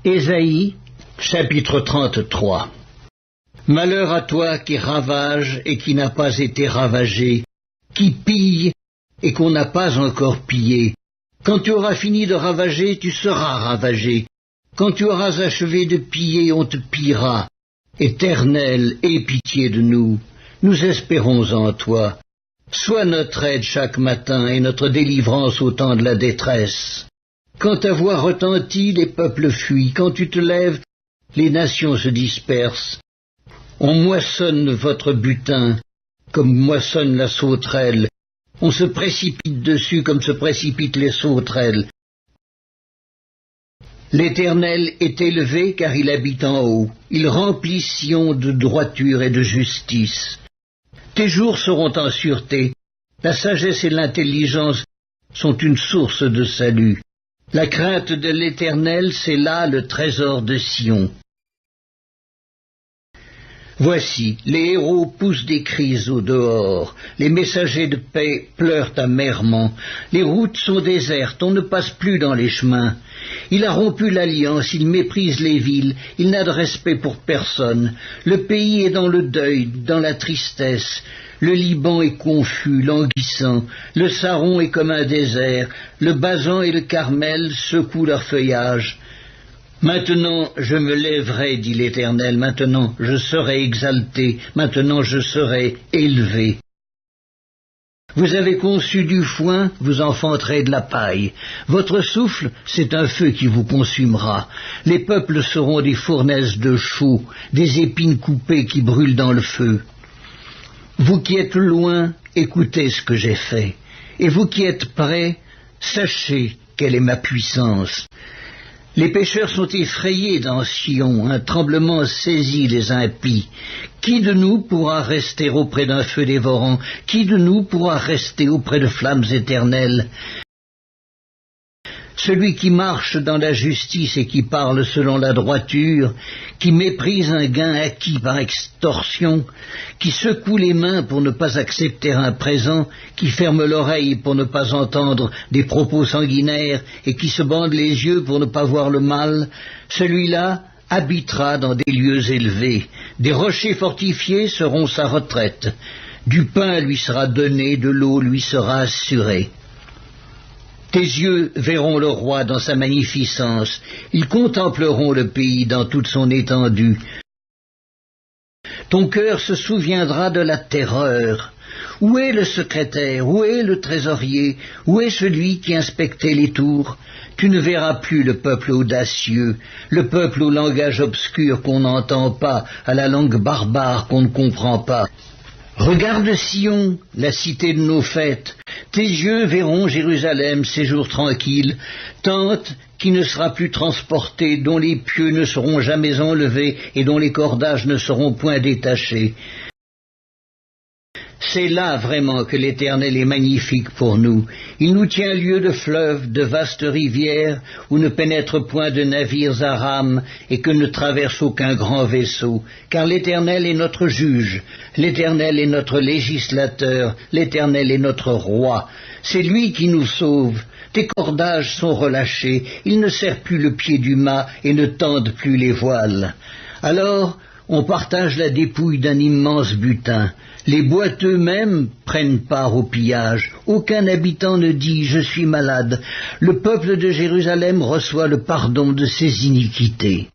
Ésaïe, chapitre 33. Malheur à toi qui ravage et qui n'a pas été ravagé, qui pille et qu'on n'a pas encore pillé. Quand tu auras fini de ravager, tu seras ravagé. Quand tu auras achevé de piller, on te pillera. Éternel, aie pitié de nous. Nous espérons en toi. Sois notre aide chaque matin et notre délivrance au temps de la détresse. Quand ta voix retentit, les peuples fuient. Quand tu te lèves, les nations se dispersent. On moissonne votre butin, comme moissonne la sauterelle. On se précipite dessus comme se précipitent les sauterelles. L'Éternel est élevé car il habite en haut. Il remplit Sion de droiture et de justice. Tes jours seront en sûreté. La sagesse et l'intelligence sont une source de salut. La crainte de l'Éternel, c'est là le trésor de Sion. Voici, les héros poussent des cris au dehors, les messagers de paix pleurent amèrement, les routes sont désertes, on ne passe plus dans les chemins. Il a rompu l'alliance, il méprise les villes, il n'a de respect pour personne. Le pays est dans le deuil, dans la tristesse. Le Liban est confus, languissant, le Saron est comme un désert, le Basan et le Carmel secouent leur feuillage. Maintenant je me lèverai, dit l'Éternel, maintenant je serai exalté, maintenant je serai élevé. Vous avez conçu du foin, vous enfanterez de la paille. Votre souffle, c'est un feu qui vous consumera. Les peuples seront des fournaises de chaux, des épines coupées qui brûlent dans le feu. Vous qui êtes loin, écoutez ce que j'ai fait. Et vous qui êtes près, sachez quelle est ma puissance. Les pécheurs sont effrayés dans Sion, un tremblement saisit les impies. Qui de nous pourra rester auprès d'un feu dévorant? Qui de nous pourra rester auprès de flammes éternelles? Celui qui marche dans la justice et qui parle selon la droiture, qui méprise un gain acquis par extorsion, qui secoue les mains pour ne pas accepter un présent, qui ferme l'oreille pour ne pas entendre des propos sanguinaires et qui se bande les yeux pour ne pas voir le mal, celui-là habitera dans des lieux élevés. Des rochers fortifiés seront sa retraite. Du pain lui sera donné, de l'eau lui sera assurée. Tes yeux verront le roi dans sa magnificence, ils contempleront le pays dans toute son étendue. Ton cœur se souviendra de la terreur. Où est le secrétaire? Où est le trésorier? Où est celui qui inspectait les tours? Tu ne verras plus le peuple audacieux, le peuple au langage obscur qu'on n'entend pas, à la langue barbare qu'on ne comprend pas. Regarde Sion, la cité de nos fêtes. Tes yeux verront Jérusalem, séjour tranquille, tente qui ne sera plus transportée, dont les pieux ne seront jamais enlevés et dont les cordages ne seront point détachés. C'est là vraiment que l'Éternel est magnifique pour nous. Il nous tient lieu de fleuves, de vastes rivières, où ne pénètrent point de navires à rames et que ne traverse aucun grand vaisseau. Car l'Éternel est notre juge, l'Éternel est notre législateur, l'Éternel est notre roi. C'est lui qui nous sauve. Tes cordages sont relâchés, il ne serre plus le pied du mât et ne tendent plus les voiles. Alors, on partage la dépouille d'un immense butin. Les boiteux mêmes prennent part au pillage. Aucun habitant ne dit « je suis malade ». Le peuple de Jérusalem reçoit le pardon de ses iniquités.